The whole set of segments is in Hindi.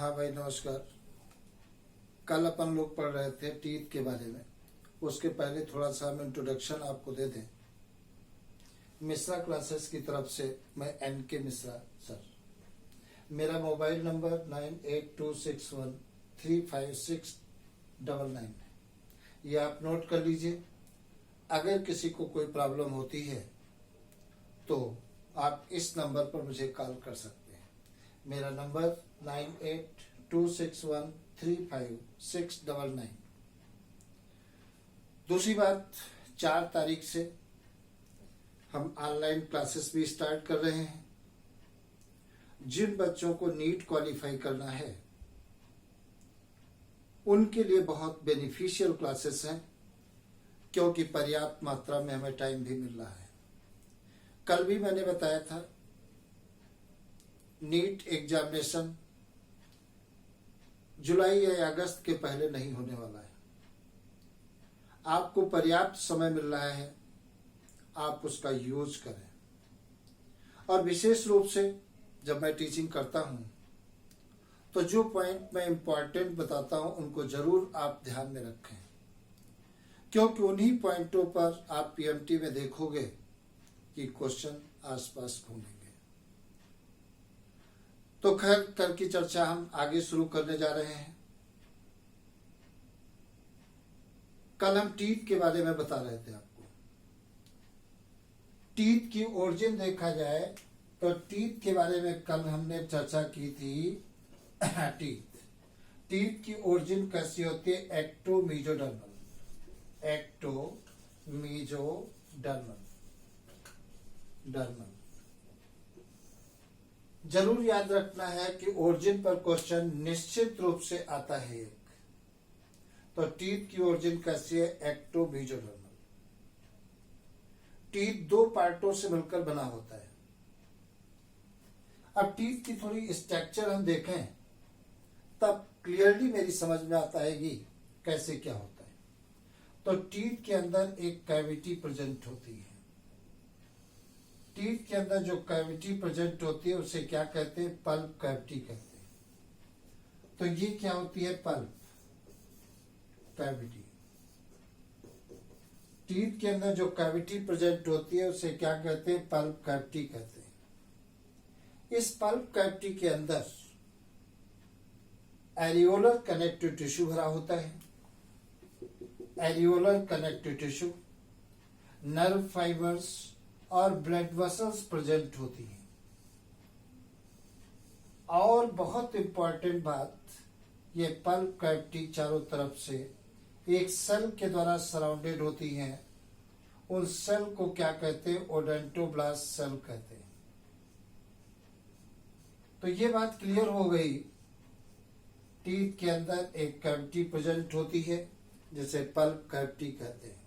हाँ भाई नमस्कार। कल अपन लोग पढ़ रहे थे टीथ के बारे में। उसके पहले थोड़ा सा हम इंट्रोडक्शन आपको दे दें। मिश्रा क्लासेस की तरफ से मैं NK मिश्रा सर। मेरा मोबाइल नंबर 9826135699 है। ये आप नोट कर लीजिए। अगर किसी को कोई प्रॉब्लम होती है तो आप इस नंबर पर मुझे कॉल कर सकते हैं। मेरा नंबर 9826135699। दूसरी बात, 4 तारीख से हम ऑनलाइन क्लासेस भी स्टार्ट कर रहे हैं। जिन बच्चों को नीट क्वालिफाई करना है उनके लिए बहुत बेनिफिशियल क्लासेस हैं, क्योंकि पर्याप्त मात्रा में हमें टाइम भी मिल रहा है। कल भी मैंने बताया था नीट एग्जामिनेशन जुलाई या अगस्त के पहले नहीं होने वाला है। आपको पर्याप्त समय मिल रहा है, आप उसका यूज करें। और विशेष रूप से जब मैं टीचिंग करता हूं तो जो पॉइंट मैं इंपॉर्टेंट बताता हूं उनको जरूर आप ध्यान में रखें, क्योंकि उन्हीं पॉइंटों पर आप PMT में देखोगे कि क्वेश्चन आसपास घूमेंगे। तो खैर, कल की चर्चा हम आगे शुरू करने जा रहे हैं। कल हम टीथ के बारे में बता रहे थे आपको। टीथ की ओरिजिन देखा जाए तो टीथ के बारे में कल हमने चर्चा की थी। टीथ की ओरिजिन कैसी होती है? एक्टोमीजोडर्मल। जरूर याद रखना है कि ओरिजिन पर क्वेश्चन निश्चित रूप से आता है एक। तो टीथ की ओरिजिन कैसी है? एक्टोमीजोडर्मल। टीथ 2 पार्टों से मिलकर बना होता है। अब टीथ की थोड़ी स्ट्रक्चर हम देखें तब क्लियरली मेरी समझ में आता है कि कैसे क्या होता है। तो टीथ के अंदर एक कैविटी प्रेजेंट होती है। टीथ के अंदर जो कैविटी प्रेजेंट होती है उसे क्या कहते हैं? पल्प कैविटी कहते हैं। तो ये क्या होती है? Pulp cavity. टीथ के अंदर जो कैविटी प्रेजेंट होती है उसे क्या कहते हैं? पल्प कैविटी कहते हैं। इस पल्प कैविटी के अंदर एरियोलर कनेक्टिव टिश्यू भरा होता है। Areolar connective tissue, nerve fibres और ब्लड वेसल्स प्रेजेंट होती हैं। और बहुत इंपॉर्टेंट बात, ये पल्प कैविटी चारों तरफ से एक सेल के द्वारा सराउंडेड होती हैं। उन सेल को क्या कहते हैं? ओडेंटोब्लास्ट सेल कहते हैं। तो ये बात क्लियर हो गई। टीथ के अंदर एक कैविटी प्रेजेंट होती है जिसे पल्प कैविटी कहते हैं।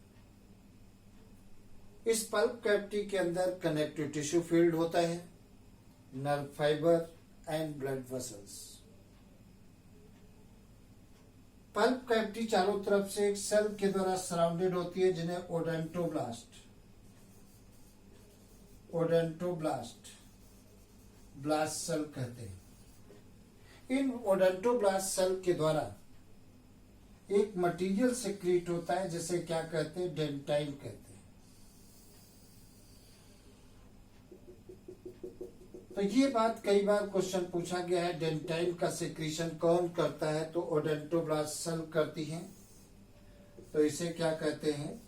इस पल्प कैविटी के अंदर कनेक्टिव टिश्यू फील्ड होता है, nerve fibre and blood vessels. Pulp cavity चारों तरफ से एक सेल के द्वारा सराउंडेड होती है जिन्हें ओडेंटोब्लास्ट ब्लास्ट सेल कहते हैं। इन ओडेंटोब्लास्ट सेल के द्वारा एक मटेरियल सिक्रीट होता है जिसे क्या कहते हैं? डेंटाइन कहते हैं। तो ये बात कई बार क्वेश्चन पूछा गया है, डेंटाइन का सिक्रीशन कौन करता है? तो ओडेंटोब्लास्ट सेल करती हैं। तो इसे क्या कहते हैं?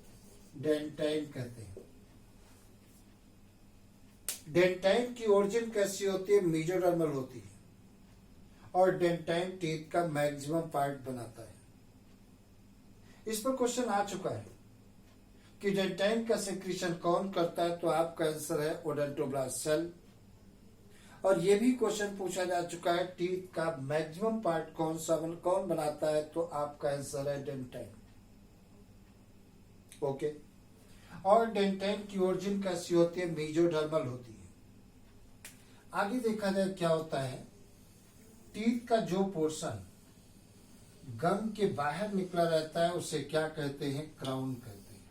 डेंटाइन कहते हैं। डेंटाइन की ओरिजिन कैसी होती है? मेसोडर्मल होती है। और डेंटाइन टीथ का मैक्सिमम पार्ट बनाता है। इस पर क्वेश्चन आ चुका है कि डेंटाइन का सेक्रीशन कौन करता है? तो आपका आंसर है ओडेंटोब्लास्ट सेल। और यह भी क्वेश्चन पूछा जा चुका है टीथ का मैक्सिमम पार्ट कौन बनाता है? तो आपका आंसर है डेंटाइन। ओके। और डेंटाइन की ओरिजिन कैसी होती है? मेसोडर्मल होती है। आगे देखा जाए क्या होता है। टीथ का जो पोर्शन गम के बाहर निकला रहता है उसे क्या कहते हैं? क्राउन कहते हैं।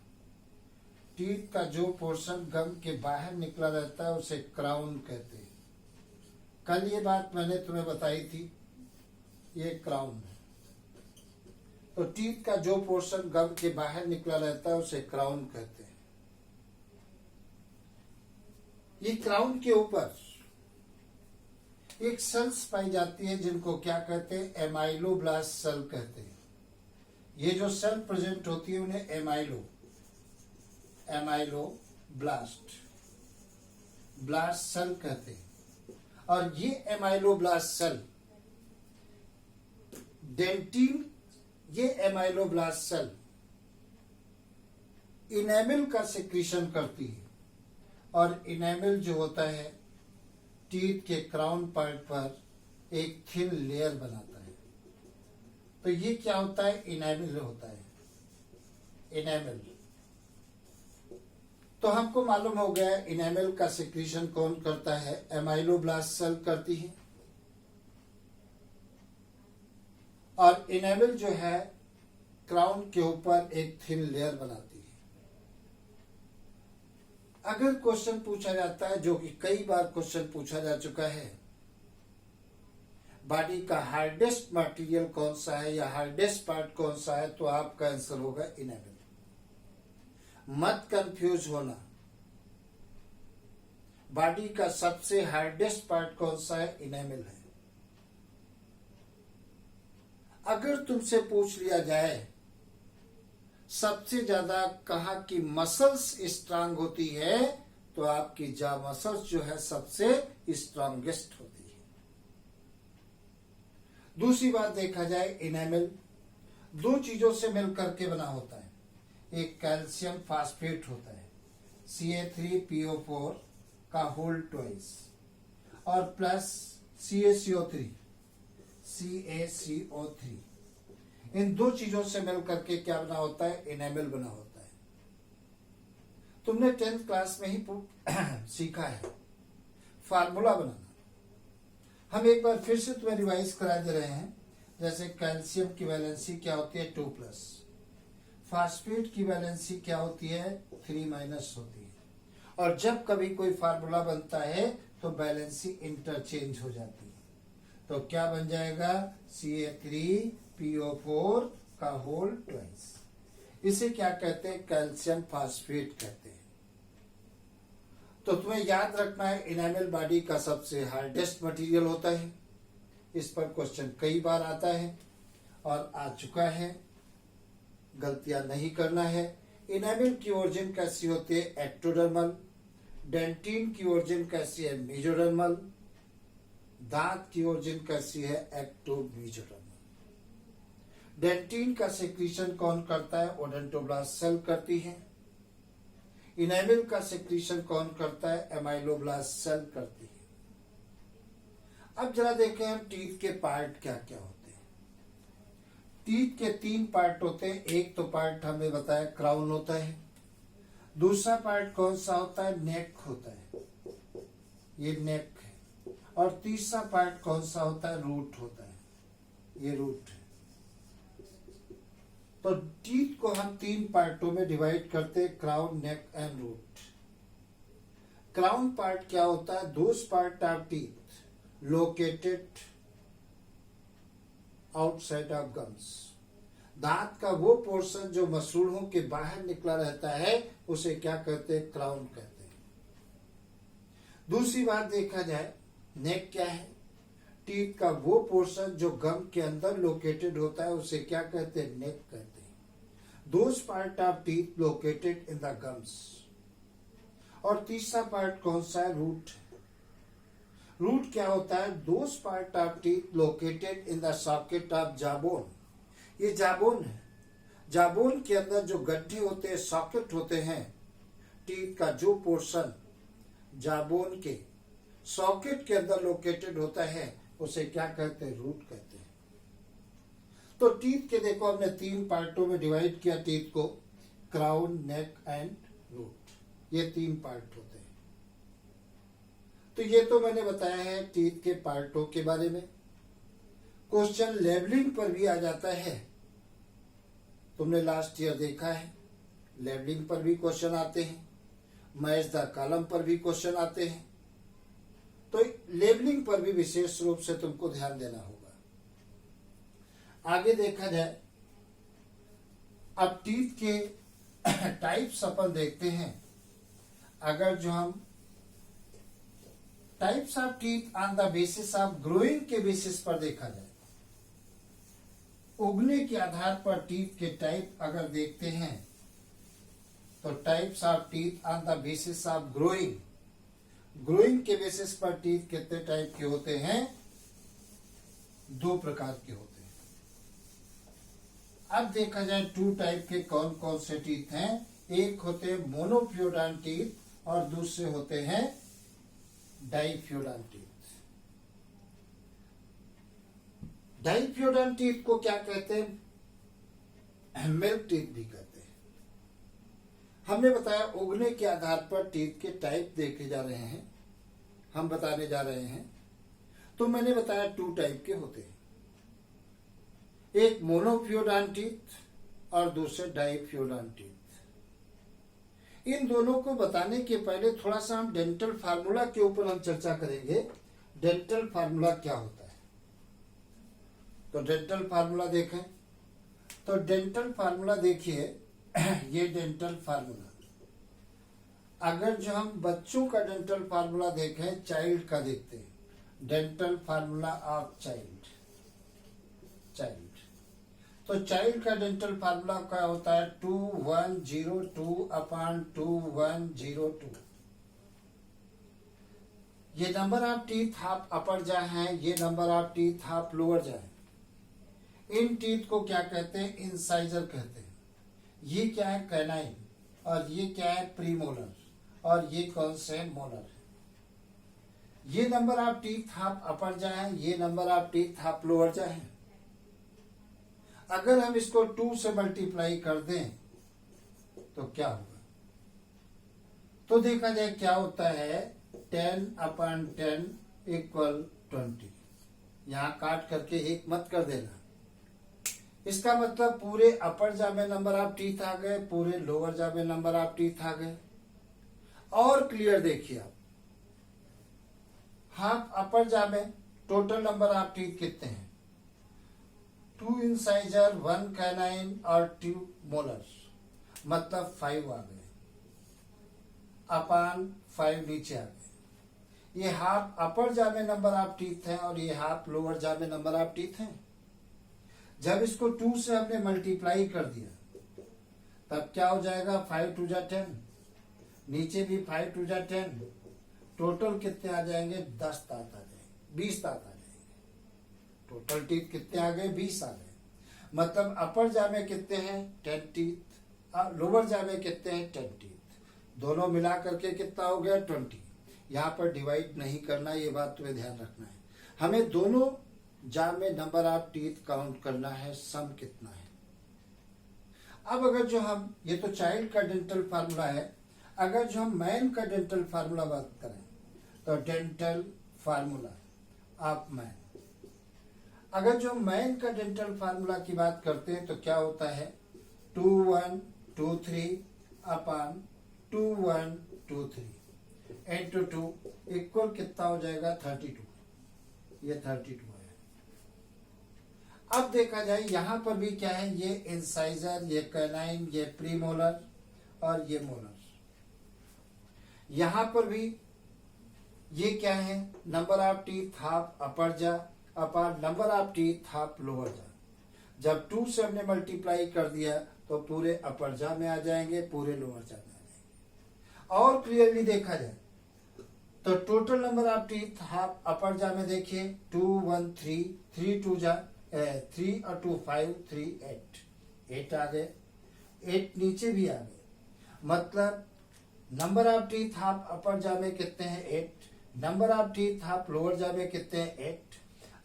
टीथ का जो पोर्शन गम के बाहर निकला रहता है उसे क्राउन कहते हैं। कल ये बात मैंने तुम्हें बताई थी ये क्राउन है। तो टीथ का जो पोर्शन गम के बाहर निकला रहता है उसे क्राउन कहते हैं। ये क्राउन के ऊपर एक सेल्स पाई जाती है जिनको क्या कहते हैं, एमाइलोब्लास्ट सेल कहते हैं। ये जो सेल प्रेजेंट होती है उन्हें एमाइलोब्लास्ट सेल कहते हैं। और ये एमाइलोब्लास्ट सेल डेंटिन, ये एमाइलोब्लास्ट सेल इनेमिल का सिक्रीशन करती है। और इनेमिल जो होता है टीथ के क्राउन पार्ट पर एक थिन लेयर बनाता है। तो ये क्या होता है, इनेमिल होता है, इनेमिल। तो हमको मालूम हो गया इनेमिल का सिक्रीशन कौन करता है, एमाइलोब्लास्ट सेल करती है। और इनेमिल जो है क्राउन के ऊपर एक थिन लेयर बनाती है। अगर क्वेश्चन पूछा जाता है, जो कि कई बार क्वेश्चन पूछा जा चुका है, बॉडी का हार्डेस्ट मटेरियल कौन सा है या हार्डेस्ट पार्ट कौन सा है, तो आपका आंसर होगा इनेमिल। मत कंफ्यूज होना, बॉडी का सबसे हार्डेस्ट पार्ट कौन सा है, इनेमिल है। अगर तुमसे पूछ लिया जाए सबसे ज्यादा कहा कि मसल्स स्ट्रांग होती है, तो आपकी जा मसल्स जो है सबसे स्ट्रांगेस्ट होती है। दूसरी बात देखा जाए, इनेमिल दो चीजों से मिलकर के बना होता है। एक कैल्शियम फास्फेट होता है CA3PO4 का होल ट्वाइस, और प्लस CaCO3 इन दो चीजों से मिलकर के क्या बना होता है, इनेमिल बना होता है। तुमने 10th क्लास में ही सीखा है फार्मूला बनाना। हम एक बार फिर से तुम्हें रिवाइज करा दे रहे हैं। जैसे कैल्शियम की वैलेंसी क्या होती है, 2+, फास्फेट की वैलेंसी क्या होती है, 3- होती है। और जब कभी कोई फार्मूला बनता है तो वैलेंसी इंटरचेंज हो जाती है। तो क्या बन जाएगा, CA3PO4 का होल ट्वाइस। इसे क्या कहते हैं, कैल्शियम फास्फेट कहते हैं। तो तुम्हें याद रखना है इनेमिल बॉडी का सबसे हार्डेस्ट मटेरियल होता है। इस पर क्वेश्चन कई बार आता है और आ चुका है, गलतियां नहीं करना है। इनेमिल की ओरिजिन कैसी होती है, एक्टोडर्मल। डेंटिन की ओरिजिन कैसी है, मेजोडर्मल। दांत की ओरिजिन कैसी है, एक्टोमेजोडर्मल। डेंटिन का सेक्रीशन कौन करता है, ओडोंटोब्लास्ट सेल करती है। इनेमिल का सेक्रीशन कौन करता है, एमाइलोब्लास्ट सेल करती है। अब जरा देखें हम टीथ के पार्ट क्या क्या होते हैं। टीथ के 3 पार्ट होते हैं। एक तो पार्ट हमने बताया क्राउन होता है। दूसरा पार्ट कौन सा होता है, नेक होता है, ये नेक है। और तीसरा पार्ट कौन सा होता है, रूट होता है, ये रूट है। तो टीथ को हम 3 पार्टों में डिवाइड करते हैं, crown, neck and root. Crown part क्या होता है, those part of teeth located outside of gums. दांत का वो पोर्शन जो मसूड़ों के बाहर निकला रहता है उसे क्या कहते हैं, क्राउन कहते हैं। दूसरी बात देखा जाए, नेक क्या है, टीथ का वो पोर्शन जो गम के अंदर लोकेटेड होता है उसे क्या कहते हैं, नेक कहते हैं। Those part of teeth located in the gums. और तीसरा पार्ट कौन सा है, रूट। रूट क्या होता है, those part of teeth located in the socket of jawbone. ये जाबोन है, जाबोन के अंदर जो गड्ढे होते हैं, सॉकेट होते हैं, टीथ का जो पोर्शन जाबोन के सॉकेट के अंदर लोकेटेड होता है उसे क्या कहते हैं, रूट कहते हैं। तो टीथ के देखो हमने 3 पार्टों में डिवाइड किया टीथ को, क्राउन, नेक एंड रूट, ये 3 पार्ट होते हैं। तो ये तो मैंने बताया है टीथ के पार्टों के बारे में। क्वेश्चन लेवलिंग पर भी आ जाता है, तुमने लास्ट ईयर देखा है, लेवलिंग पर भी क्वेश्चन आते हैं, मैच द कॉलम पर भी क्वेश्चन आते हैं। तो लेवलिंग पर भी विशेष रूप से तुमको ध्यान देना होगा। आगे देखा जाए, अब टीथ के टाइप्स अपन देखते हैं। अगर जो हम types of teeth on the basis of growing के बेसिस पर देखा जाए, उगने के आधार पर टीथ के टाइप अगर देखते हैं, तो types of teeth on the basis of growing, growing के बेसिस पर टीथ कितने टाइप के होते हैं? 2 प्रकार के होते हैं। अब देखा जाए 2 टाइप के कौन कौन से टीथ हैं। एक होते हैं मोनोफ्यूडान टीथ और दूसरे होते हैं डाइफ्यूडान टीथ। डाइफ्यूडान टीथ को क्या कहते हैं? मिल्क टीथ भी कहते हैं। हमने बताया उगने के आधार पर टीथ के टाइप देखे जा रहे हैं, हम बताने जा रहे हैं। तो मैंने बताया 2 टाइप के होते हैं, एक मोनोफ्यूडान टीथ और दूसरे डाइफ्यूडान टीथ। इन दोनों को बताने के पहले थोड़ा सा हम डेंटल फार्मूला के ऊपर हम चर्चा करेंगे। डेंटल फार्मूला क्या होता है? तो डेंटल फार्मूला देखें, तो डेंटल फार्मूला देखिए, ये डेंटल फार्मूला, अगर जो हम बच्चों का डेंटल फार्मूला देखें, चाइल्ड का देखते हैं, dental formula of child, child, तो चाइल्ड का डेंटल फार्मूला क्या होता है? 2102/2102। ये number of teeth half upper जा है, ये number of teeth half lower जा है। इन टीथ को क्या कहते हैं? इंसाइजर कहते हैं। ये क्या है? कैनाइन। और ये क्या है? प्रीमोलर। और ये कौन से मोलर है? ये number of teeth half upper जा है, ये number of teeth half lower जा है। अगर हम इसको 2 से मल्टीप्लाई कर दें तो क्या होगा? तो देखा जाए क्या होता है, 10/10 = 20। यहां काट करके 1 मत कर देना। इसका मतलब पूरे अपर जा में नंबर ऑफ टीथ आ गए, पूरे लोअर जा में नंबर ऑफ टीथ आ गए। और क्लियर देखिए आप, हाफ अपर जा में टोटल नंबर ऑफ टीथ कितने हैं? 2 इंसाइजर, 1 कैनाइन और 2 मोलर, मतलब 5 आ गए, अपान 5 नीचे आ गए। ये हाफ अपर जा में नंबर ऑफ टीथ है और ये हाफ लोअर जा में नंबर ऑफ टीथ है। जब इसको 2 से हमने मल्टीप्लाई कर दिया तब क्या हो जाएगा? 5 2 जा 10, नीचे भी 5 2 जा 10, टोटल कितने आ जाएंगे? 10 दांत आ जाएंगे, 20 दांत आ जाएंगे। टोटल टीथ कितने आ गए? 20 आ गए। मतलब अपर जा में कितने हैं? 10 टीथ, लोअर जा में कितने हैं? 10 टीथ। दोनों मिला करके कितना हो गया? 20। यहाँ पर डिवाइड नहीं करना, ये बात तुम्हें ध्यान रखना है। हमें दोनों जा में नंबर ऑफ टीथ काउंट करना है, सम कितना है। अब अगर जो हम, ये तो चाइल्ड का डेंटल फार्मूला है, अगर जो हम मैन का डेंटल फार्मूला बात करें तो डेंटल फार्मूला ऑफ मैन, अगर जो मैन का डेंटल फार्मूला की बात करते हैं तो क्या होता है? 2123/2123 into 2 इक्वल कितना हो जाएगा? 32। ये 32 है। अब देखा जाए यहां पर भी क्या है? ये इंसाइजर, ये कैनाइन, ये प्रीमोलर और ये मोलर। यहां पर भी ये क्या है? Number of teeth half upper जा अपार number of teeth half lower जा। जब 2 से हमने मल्टीप्लाई कर दिया तो पूरे अपर जा में आ जाएंगे, पूरे लोअर जा में आ जाएंगे। और क्लियरली देखा जाए तो total number of teeth half upper jaw में देखिए 2 1 3 3 2 जा 3 और 2 5 3 8 आ गए, 8 नीचे भी आ गए। मतलब number of teeth half upper jaw में कितने हैं? 8। Number of teeth half lower जा में कितने हैं? 8।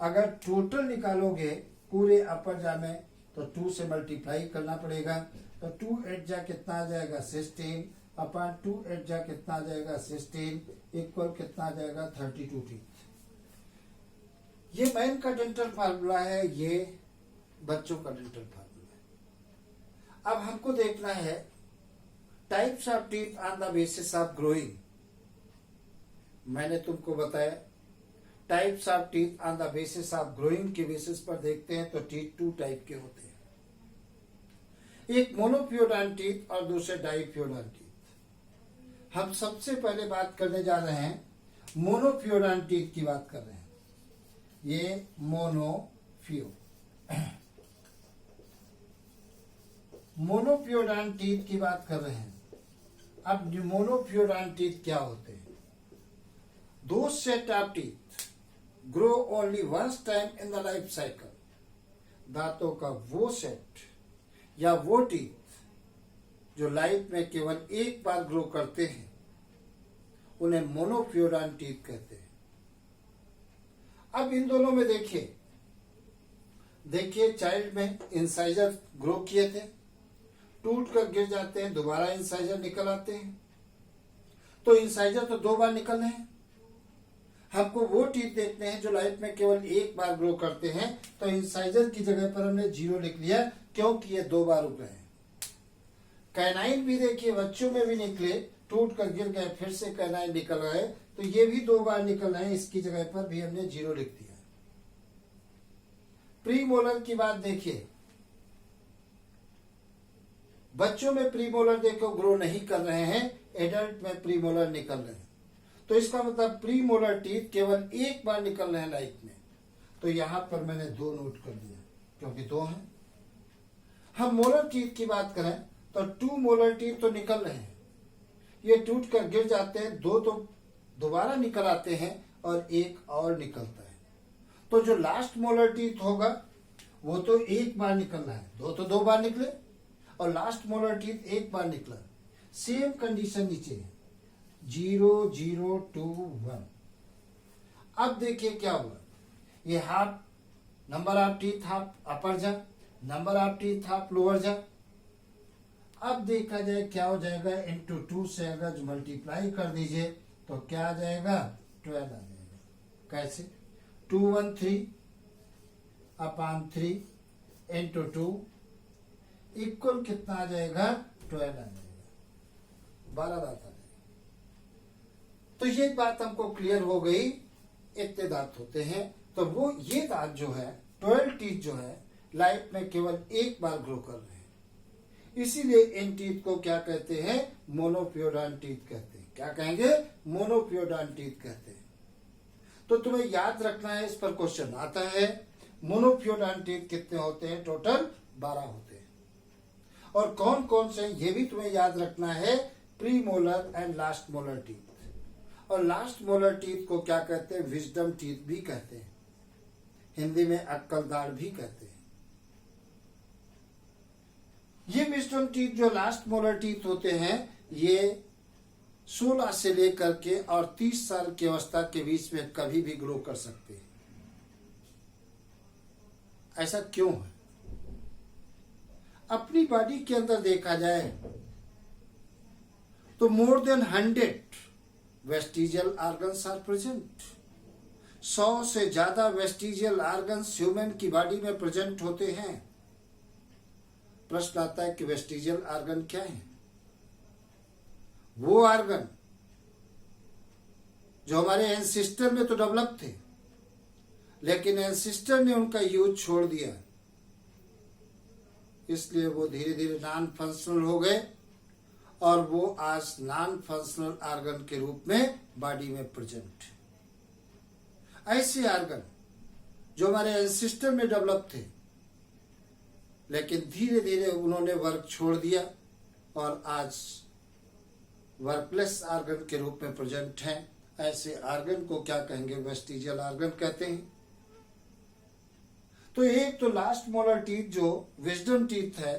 अगर टोटल निकालोगे पूरे अपर जा में तो 2 से मल्टीप्लाई करना पड़ेगा, तो 2 8 जा कितना आ जाएगा? 16 अपॉन 2 8 जा कितना आ जाएगा? 16 इक्वल कितना आ जाएगा? 32 टीथ। ये मैन का डेंटल फार्मूला है, ये बच्चों का डेंटल फार्मूला है। अब हमको देखना है types of teeth on the basis of growing. मैंने तुमको बताया types of teeth on the basis of growing के बेसिस पर देखते हैं तो टीथ 2 टाइप के होते हैं, एक मोनोपियोडॉन्ट टीथ और दूसरे डाइपियोडॉन्ट टीथ। हम सबसे पहले बात करने जा रहे हैं मोनोपियोडॉन्ट टीथ की बात कर रहे हैं। ये मोनोपियोडॉन्ट टीथ की बात कर रहे हैं। अब मोनोपियोडॉन्ट टीथ क्या होते हैं? दो set of teeth grow only once time in the life cycle. दांतों का वो सेट या वो टीथ जो लाइफ में केवल एक बार ग्रो करते हैं उन्हें मोनोपियोडॉन्ट टीथ कहते हैं। अब इन दोनों में देखिए चाइल्ड में इंसाइजर ग्रो किए थे, टूट कर गिर जाते हैं, दोबारा इंसाइजर निकल आते हैं। तो इंसाइजर तो 2 बार निकल रहे हैं। हमको वो टीथ देखते हैं जो लाइफ में केवल एक बार ग्रो करते हैं, तो इंसाइजर की जगह पर हमने 0 लिख लिया क्योंकि ये 2 बार उग रहे हैं। कैनाइन भी देखिए बच्चों में भी निकले, टूट कर गिर गए, फिर से कैनाइन निकल गए, तो ये भी 2 बार निकल रहे हैं, इसकी जगह पर भी हमने 0 लिख दिया। प्रीमोलर की बात देखिए, बच्चों में प्रीमोलर देखो ग्रो नहीं कर रहे हैं, एडल्ट में प्रीमोलर निकल रहे हैं। तो इसका मतलब प्रीमोलर टीथ केवल एक बार निकल रहे हैं लाइफ में। तो यहां पर मैंने 2 नोट कर दिया क्योंकि 2 हैं। हम मोलर टीथ की बात करें तो 2 मोलर टीथ तो निकल रहे हैं, ये टूट कर गिर जाते हैं, 2 तो दोबारा निकल आते हैं और एक और निकलता है। तो जो लास्ट मोलर टीथ होगा वो तो एक बार निकलना है, 2 तो 2 बार निकले और लास्ट मोलर टीथ एक बार निकला। सेम कंडीशन नीचे है 0 0 2 1। अब देखिए क्या हुआ, ये half number of teeth half upper jaw, number of teeth half lower jaw. अब देखा जाए क्या हो जाएगा, इंटू 2 से अगर मल्टीप्लाई कर दीजिए तो क्या आ जाएगा, 12 आ जाएगा। कैसे? 213 अपॉन 3 इंटू 2 इक्वल कितना आ जाएगा, 12 आ जाएगा, 12 दांत आ जाएगा। तो ये बात हमको क्लियर हो गई, इतने दांत होते हैं। तो वो ये दांत जो है 12 टीथ जो है लाइफ में केवल एक बार ग्रो कर रहे हैं, इसीलिए इन टीथ को क्या कहते हैं, मोनोपियोडॉन्ट टीथ कहते हैं। क्या कहेंगे, मोनोपियोडॉन्ट टीथ कहते हैं। तो तुम्हें याद रखना है, इस पर क्वेश्चन आता है मोनोपियोडॉन्ट टीथ कितने होते हैं, टोटल 12 होते हैं। और कौन कौन से ये भी तुम्हें याद रखना है, pre molar and last molar teeth. और लास्ट मोलर टीथ को क्या कहते हैं, विजडम टीथ भी कहते हैं, हिंदी में अक्कल दाढ़ भी कहते हैं। ये विजडम टीथ जो लास्ट मोलर टीथ होते हैं ये 16 से लेकर के और 30 साल की अवस्था के बीच में कभी भी ग्रो कर सकते हैं। ऐसा क्यों है? अपनी बॉडी के अंदर देखा जाए तो more than 100 vestigial organs are present. 100 से ज्यादा वेस्टिजियल ऑर्गन्स ह्यूमन की बॉडी में प्रेजेंट होते हैं। प्रश्न आता है कि वेस्टिजियल ऑर्गन क्या है? वो ऑर्गन जो हमारे एंसिस्टर में तो डेवलप थे, लेकिन एंसिस्टर ने उनका यूज छोड़ दिया, इसलिए वो धीरे धीरे नॉन फंक्शनल हो गए और वो आज नॉन फंक्शनल ऑर्गन के रूप में बॉडी में प्रेजेंट है। ऐसे ऑर्गन जो हमारे एंसिस्टर में डेवलप थे, लेकिन धीरे धीरे उन्होंने वर्क छोड़ दिया और आज वर्कलेस ऑर्गन के रूप में प्रेजेंट हैं। ऐसे ऑर्गन को क्या कहेंगे, वेस्टिजियल ऑर्गन कहते हैं। तो एक तो लास्ट मोलर टीथ जो विजडम टीथ है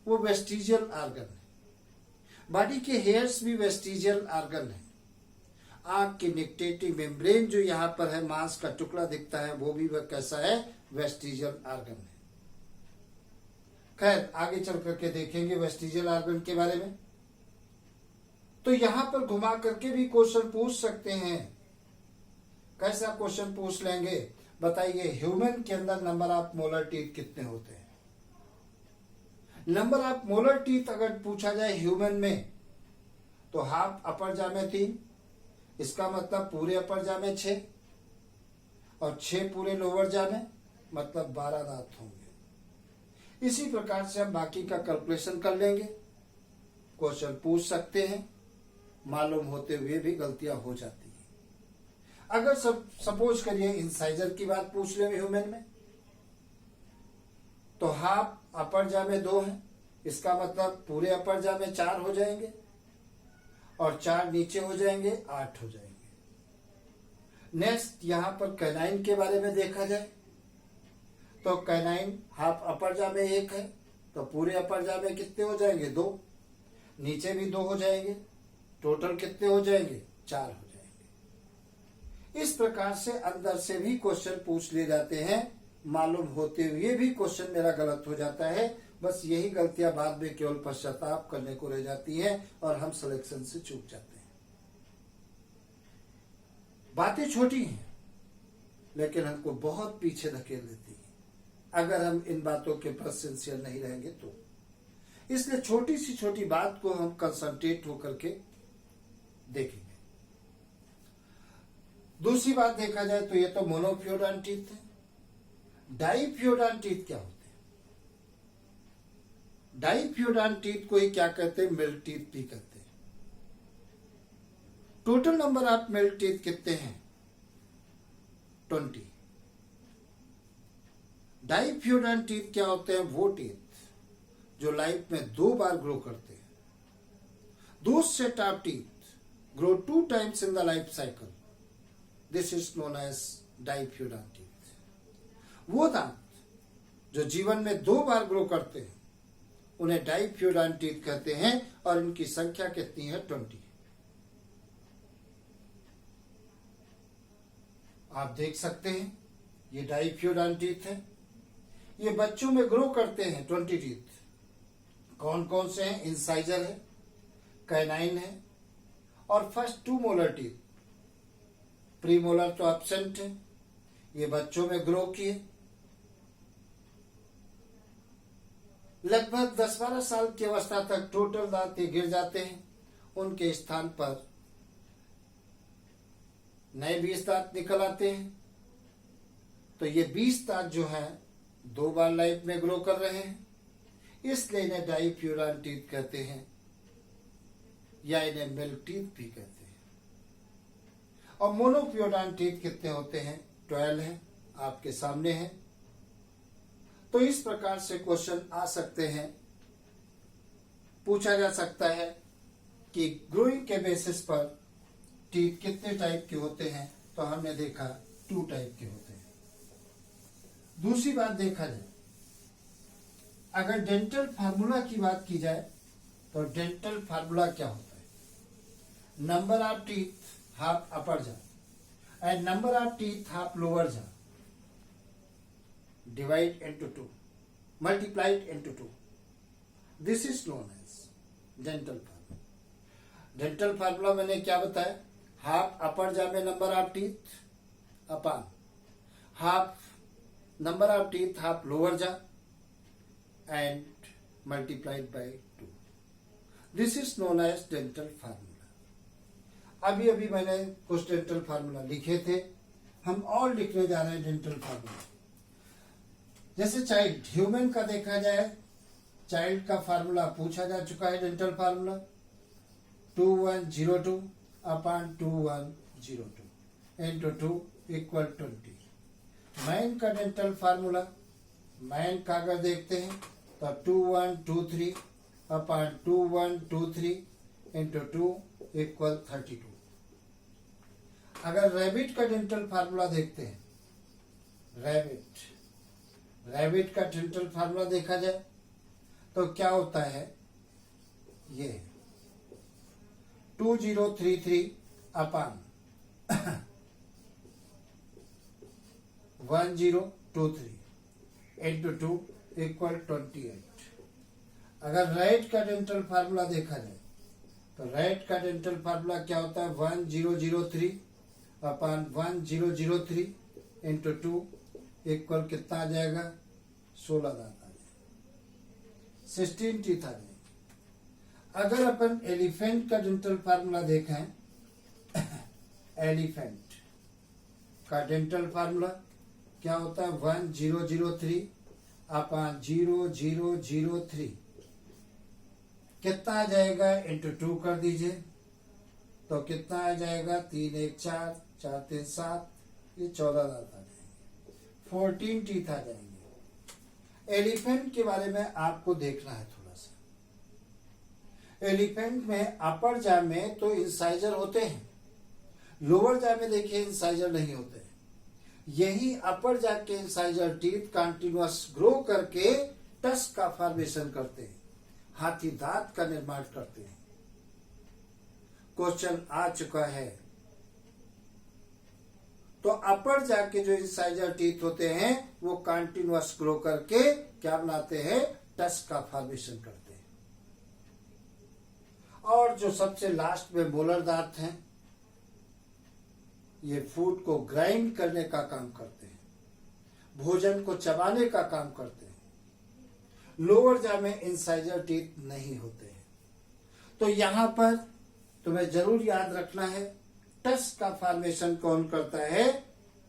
वो वेस्टिजियल ऑर्गन है। बॉडी के हेयर्स भी वेस्टिजियल ऑर्गन है। आंख की निकटेटिव मेम्ब्रेन जो यहाँ पर है, मांस का टुकड़ा दिखता है, वो भी वह कैसा है, वेस्टिजियल ऑर्गन है। खैर आगे चल करके देखेंगे वेस्टिजियल ऑर्गन के बारे में। तो यहां पर घुमा करके भी क्वेश्चन पूछ सकते हैं। कैसा क्वेश्चन पूछ लेंगे, बताइए ह्यूमन के अंदर नंबर ऑफ मोलर टीथ कितने होते हैं? नंबर ऑफ मोलर टीथ अगर पूछा जाए ह्यूमन में तो हाफ अपर जा में 3, इसका मतलब पूरे अपर जा में 6, और 6 पूरे लोअर जा में, मतलब 12 दांत होंगे। इसी प्रकार से हम बाकी का कैलकुलेशन कर लेंगे। क्वेश्चन पूछ सकते हैं, मालूम होते हुए भी गलतियां हो जाती हैं। अगर सपोज करिए इंसाइजर की बात पूछ ले ह्यूमन में, तो हाफ अपर जा में 2 है, इसका मतलब पूरे अपर जा में 4 हो जाएंगे और 4 नीचे हो जाएंगे, 8 हो जाएंगे। नेक्स्ट यहां पर कैनाइन के बारे में देखा जाए तो कैनाइन हाफ अपर जा में 1 है, तो पूरे अपर जा में कितने हो जाएंगे, 2, नीचे भी 2 हो जाएंगे, टोटल कितने हो जाएंगे, 4 हो जाएंगे। इस प्रकार से अंदर से भी क्वेश्चन पूछ ले जाते हैं, मालूम होते हुए भी क्वेश्चन मेरा गलत हो जाता है। बस यही गलतियां बाद में केवल पश्चाताप करने को रह जाती हैं और हम सिलेक्शन से चूक जाते हैं। बातें छोटी हैं लेकिन हमको बहुत पीछे धकेल देती हैं अगर हम इन बातों के प्रति सिंसियर नहीं रहेंगे तो। इसलिए छोटी सी छोटी बात को हम कंसंट्रेट होकर के देखेंगे। दूसरी बात देखा जाए तो ये तो मोनोफियोडान टीथ है। डाइफियोडान टीथ क्या होते हैं? डाइफियोडान टीथ को ही क्या कहते हैं, मिल्क टीथ भी कहते हैं। Total number of milk teeth कितने हैं, 20। डाइफियोडान टीथ क्या होते हैं, वो टीथ जो लाइफ में 2 बार ग्रो करते हैं। Those set of teeth grow 2 times in the life cycle. This is known as diaphragm teeth. वो दांत जो जीवन में 2 बार ग्रो करते हैं उन्हें डाइफ्यूडान टीथ कहते हैं और इनकी संख्या कितनी है, 20। आप देख सकते हैं ये डाइफ्यूडान टीथ है। ये बच्चों में ग्रो करते हैं 20 टीथ। कौन कौन से हैं, इंसाइजर है, कैनाइन है और फर्स्ट 2 मोलर टीथ। प्रीमोलर तो एब्सेंट है, ये बच्चों में ग्रो किए। लगभग 10-12 साल की अवस्था तक टोटल दांत ये गिर जाते हैं, उनके स्थान पर नए 20 दांत निकल आते हैं। तो ये 20 दांत जो है 2 बार लाइफ में ग्रो कर रहे हैं, इसलिए इन्हें डाइफ्यूडान टीथ कहते हैं या इन्हें मिल्क टीथ भी कहते हैं। और मोनोफियोडान टीथ कितने होते हैं, 12 है, आपके सामने है। तो इस प्रकार से क्वेश्चन आ सकते हैं, पूछा जा सकता है कि ग्रोइंग के बेसिस पर टीथ कितने टाइप के होते हैं। तो हमने देखा 2 टाइप के होते हैं। दूसरी बात देखा जाए, अगर डेंटल फार्मूला की बात की जाए तो डेंटल फार्मूला क्या होता है, number of teeth half upper जा and number of teeth half lower जा divide into 2, multiplied into 2. This is known as dental formula. Dental formula मैंने क्या बताया, हाफ अपर जा में number of teeth upon half number of teeth half lower jaw and multiplied by 2. This is known as dental formula. अभी अभी मैंने कुछ डेंटल फार्मूला लिखे थे, हम और लिखने जा रहे हैं डेंटल फार्मूला। जैसे चाइल्ड, ह्यूमन का देखा जाए, चाइल्ड का फार्मूला पूछा जा चुका है, dental formula 2102 upon 2102 into 2 equal 20। Man का डेंटल फार्मूला, मैन का अगर देखते हैं तो 2123 अपॉन 2123 इंटू 2 इक्वल 32। अगर रैबिट का डेंटल फार्मूला देखते हैं, रैबिट का डेंटल फार्मूला देखा जाए तो क्या होता है, ये 2033 अपॉन 1023 इंटू 2 इक्वल 28। अगर राइट का डेंटल फार्मूला देखा जाए तो राइट का डेंटल फार्मूला क्या होता है, 1003 अपॉन 1003 इंटू 2 इक्वल कितना आ जाएगा, 16 दांत आ जाएगा, 16 टीथ आ जाएंगे। अगर अपन एलिफेंट का डेंटल फार्मूला देखें, एलिफेंट का डेंटल फार्मूला क्या होता है 1003 अपॉन 0003 कितना आ जाएगा इंटू 2 कर दीजिए तो कितना आ जाएगा 3 1 4 4 3 7 ये 14 दांत आ जाएंगे 14 टीथ आ जाएंगे। एलिफेंट के बारे में आपको देखना है थोड़ा सा। एलिफेंट में अपर जा में तो इंसाइजर होते हैं, लोअर जा में देखिए इंसाइजर नहीं होते। यही अपर जा के इंसाइजर टीथ कंटिन्यूअस ग्रो करके टस्क का फॉर्मेशन करते हैं, हाथी दांत का निर्माण करते हैं। क्वेश्चन आ चुका है तो अपर जाके जो इंसाइजर टीथ होते हैं वो कंटिन्यूअस ग्रो करके क्या बनाते हैं टस्क का फॉर्मेशन करते हैं। और जो सबसे लास्ट में मोलर दांत हैं ये फूड को ग्राइंड करने का काम करते हैं, भोजन को चबाने का काम करते हैं। लोअर जा में इंसाइजर टीथ नहीं होते हैं। तो यहां पर तुम्हें जरूर याद रखना है टस्क का फॉर्मेशन कौन करता है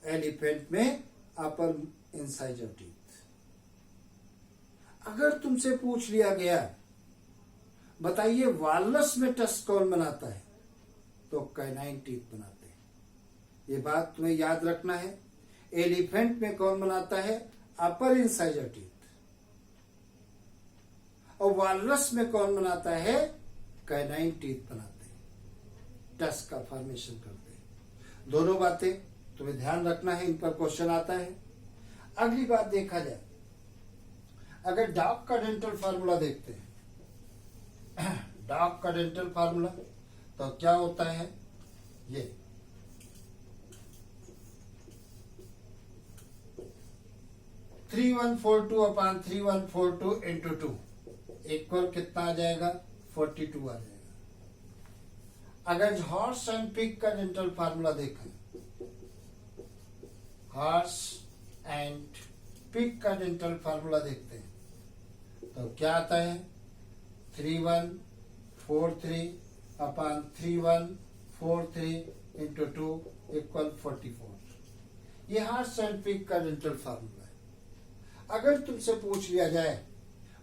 एलिफेंट में अपर इंसाइजर टीथ। अगर तुमसे पूछ लिया गया बताइए वालरस में टस्क कौन बनाता है तो कैनाइन टीथ बनाते हैं। ये बात तुम्हें याद रखना है। एलिफेंट में कौन बनाता है अपर इंसाइजर टीथ और वालरस में कौन बनाता है कैनाइन टीथ बनाते हैं, टस्क का फॉर्मेशन करते हैं। दोनों बातें तुम्हें ध्यान रखना है, इन पर क्वेश्चन आता है। अगली बात देखा जाए अगर डॉग का डेंटल फार्मूला देखते हैं डॉग का डेंटल फार्मूला तो क्या होता है ये 3142 अपॉन 3142 इंटू 2 इक्वल कितना आ जाएगा 42 आ जाएगा। अगर हॉर्स एंड पिग का डेंटल फार्मूला देखें हॉर्स एंड पिग का डेंटल फार्मूला देखते हैं तो क्या आता है 3143 अपॉन 3143 इंटू 2 इक्वल 44। ये हॉर्स एंड पिग का डेंटल फार्मूला है। अगर तुमसे पूछ लिया जाए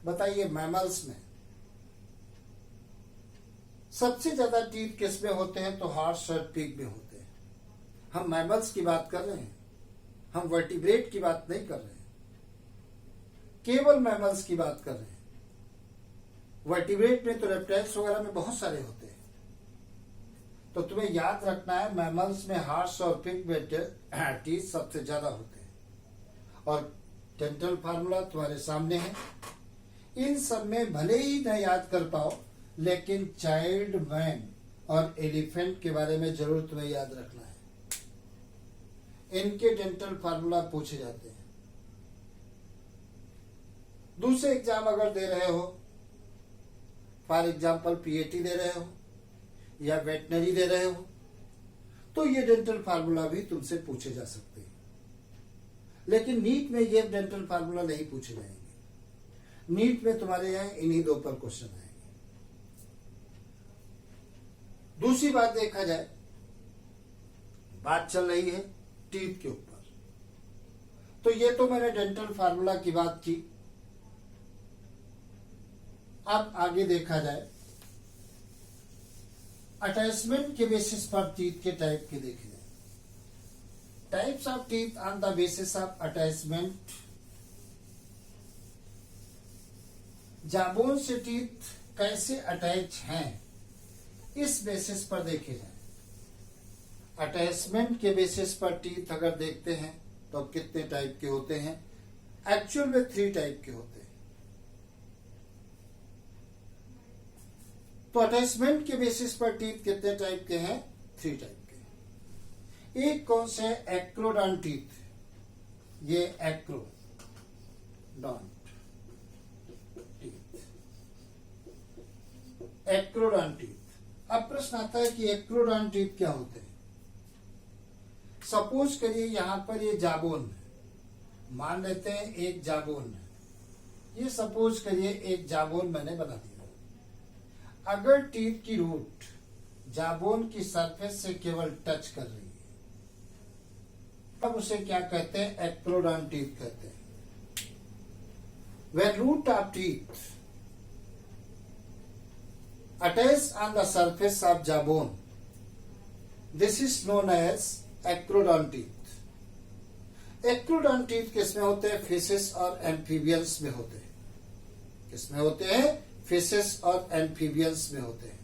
बताइए मैमल्स में सबसे ज्यादा टीथ किस में होते हैं तो हॉर्स और पिग में होते हैं। हम मैमल्स की बात कर रहे हैं, हम वर्टिब्रेट की बात नहीं कर रहे हैं, केवल मैमल्स की बात कर रहे हैं। वर्टिब्रेट में तो रेप्टाइल्स वगैरह में बहुत सारे होते हैं। तो तुम्हें याद रखना है मैमल्स में हॉर्स और पिग में टीथ सबसे ज्यादा होते हैं। और डेंटल फार्मूला तुम्हारे सामने है। इन सब में भले ही न याद कर पाओ लेकिन चाइल्ड मैन और एलिफेंट के बारे में जरूर तुम्हें याद रखना है। इनके डेंटल फार्मूला पूछे जाते हैं। दूसरे एग्जाम अगर दे रहे हो फॉर एग्जाम्पल पीएटी दे रहे हो या वेटनरी दे रहे हो तो ये डेंटल फार्मूला भी तुमसे पूछे जा सकते हैं। लेकिन नीट में ये डेंटल फार्मूला नहीं पूछे जाएंगे। नीट में तुम्हारे यहां इन्हीं दो पर क्वेश्चन आएंगे। दूसरी बात देखा जाए बात चल रही है टीथ के ऊपर तो ये तो मैंने डेंटल फार्मूला की बात की। अब आगे देखा जाए अटैचमेंट के बेसिस पर टीथ के टाइप के देखे जाए। Types of teeth on the basis of attachment. Jawbone से टीथ कैसे अटैच हैं इस बेसिस पर देखे जाए। अटैचमेंट के बेसिस पर टीथ अगर देखते हैं तो कितने टाइप के होते हैं। एक्चुअल में 3 टाइप के होते हैं। तो अटैचमेंट के बेसिस पर टीथ कितने टाइप के हैं 3 टाइप के। एक कौन से एक्रोडॉन टीथ, ये एक्रोडॉन टीथ, एक्रोडॉन टीथ। अब प्रश्न आता है कि एक्रोडॉन टीथ क्या होते हैं। सपोज करिए यहां पर ये जाबोन है, मान लेते हैं एक जाबोन है। ये सपोज करिए एक जाबोन मैंने बना दिया। अगर टीथ की रूट जाबोन की सरफेस से केवल टच कर रही है अब उसे क्या कहते हैं? एक्रोडोंटीथ कहते हैं। When root of teeth attach on the surface of jawbone, this is known as acrodonteeth. एक्रोडोंटीथ किसमें होते हैं? फिशेस और एम्फीबियंस में होते हैं। किसमें होते हैं? फिशेस और एम्फीबियंस में होते हैं।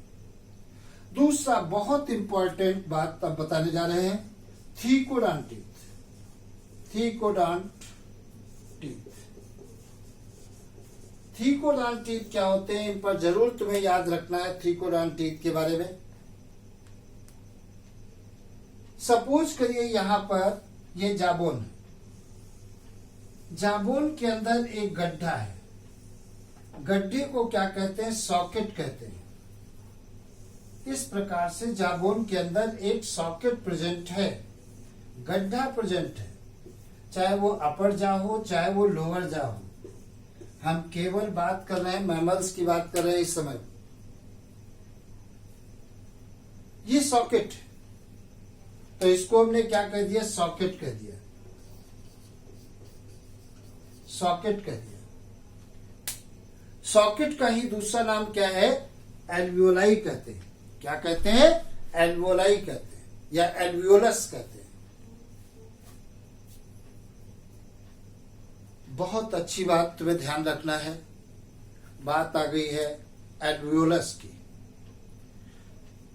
दूसरा बहुत इंपॉर्टेंट बात अब बताने जा रहे हैं, थीकोडोंटीथ। थीकोडोंटीथ थीकोडोंटीथ क्या होते हैं? इन पर जरूर तुम्हें याद रखना है थीकोडोंटीथ के बारे में। सपोज करिए यहां पर ये जाबोन है, जाबोन के अंदर एक गड्ढा है, गड्ढे को क्या कहते हैं? सॉकेट कहते हैं। इस प्रकार से जाबोन के अंदर एक सॉकेट प्रेजेंट है, गड्ढा प्रेजेंट है, चाहे वो अपर जा हो चाहे वो लोअर जा हो। हम केवल बात कर रहे हैं, मैमल्स की बात कर रहे हैं इस समय। ये सॉकेट, तो इसको हमने क्या कह दिया? सॉकेट कह दिया, सॉकेट कह दिया। सॉकेट का ही दूसरा नाम क्या है? एल्वियोलाई कहते हैं। क्या कहते हैं? एल्वियोलाई कहते हैं या एल्वियोलस कहते हैं। बहुत अच्छी बात तुम्हें ध्यान रखना है, बात आ गई है एल्वियोलस की।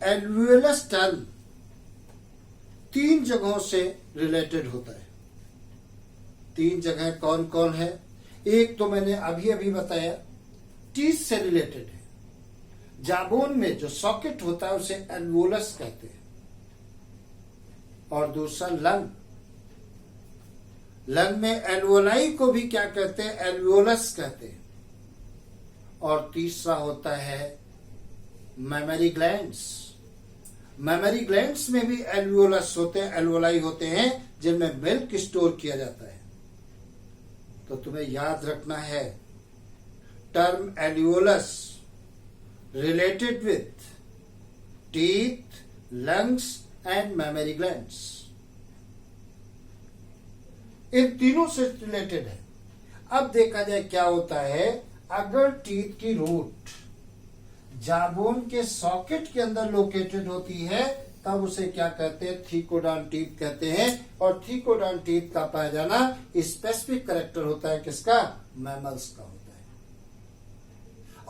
एल्वियोलस टर्म 3 जगहों से रिलेटेड होता है। 3 जगह कौन कौन है? एक तो मैंने अभी अभी बताया, टीथ से रिलेटेड है। जाबोन में जो सॉकेट होता है उसे एल्वियोलस कहते हैं। और दूसरा लंग, लंग में एल्वियोलाई को भी क्या कहते हैं? एल्वियोलस कहते हैं। और तीसरा होता है मेमोरी ग्लैंड्स। मेमोरी ग्लैंड्स में भी एल्वियोलस होते हैं, एल्वियोलाई होते हैं, जिनमें मिल्क स्टोर किया जाता है। तो तुम्हें याद रखना है term alveolus related with teeth, lungs and mammary glands. इन तीनों से रिलेटेड है। अब देखा जाए क्या होता है, अगर टीथ की रूट जाबोन के सॉकेट के अंदर लोकेटेड होती है तब उसे क्या कहते हैं? थीकोडोंटीथ कहते हैं। और थीकोडोंटीथ का पाया जाना स्पेसिफिक कैरेक्टर होता है किसका? मैमल्स का होता है।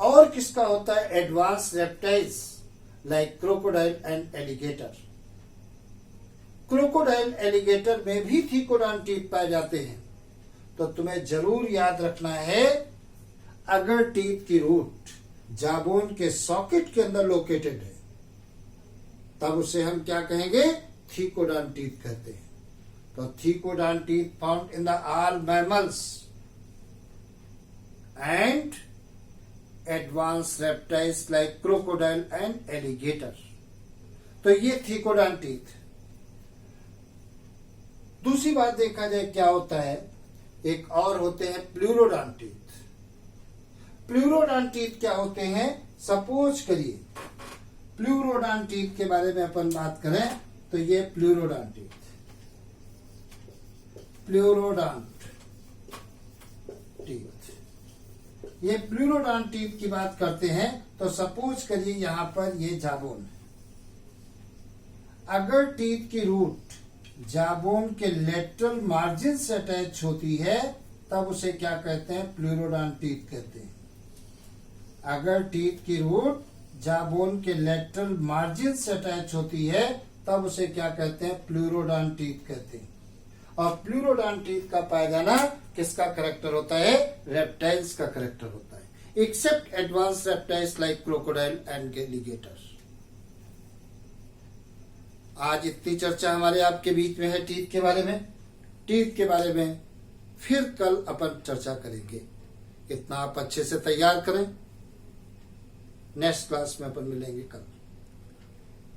और किसका होता है? Advance reptiles like crocodile and alligator. Crocodile alligator में भी थीकोडोंटीथ पाए जाते हैं। तो तुम्हें जरूर याद रखना है, अगर टीथ की रूट जाबोन के सॉकेट के अंदर लोकेटेड है तब उसे हम क्या कहेंगे? थीकोडोंटीथ कहते हैं। तो thecodont teeth found in the all mammals and advance reptiles like crocodile and alligator. तो ये थीकोडोंटीथ। दूसरी बात देखा जाए क्या होता है, एक और होते हैं प्लूरोडोंटीथ। प्लूरोडोंटीथ क्या होते हैं? सपोज करिए प्लूरोडोंटीथ के बारे में अपन बात करें तो ये प्लूरोडोंटीथ, ये प्लूरोडोंटीथ की बात करते हैं तो सपोज करिए यहां पर ये जाबोन है। अगर टीथ की रूट जाबोन के लेटरल मार्जिन से अटैच होती है तब उसे क्या कहते हैं? प्लूरोडोंटीथ कहते हैं। अगर टीथ की रूट जाबोन के लेटरल मार्जिन से अटैच होती है तब उसे क्या कहते हैं? प्लूरोडोंटीथ कहते हैं। और प्लूरोडोंटीथ का पाया जाना किसका करेक्टर होता है? रेप्टाइल्स का करेक्टर होता है, except advance reptiles like crocodile and alligator. आज इतनी चर्चा हमारे आपके बीच में है टीथ के बारे में। टीथ के बारे में फिर कल अपन चर्चा करेंगे। इतना आप अच्छे से तैयार करें। नेक्स्ट क्लास में अपन मिलेंगे कल।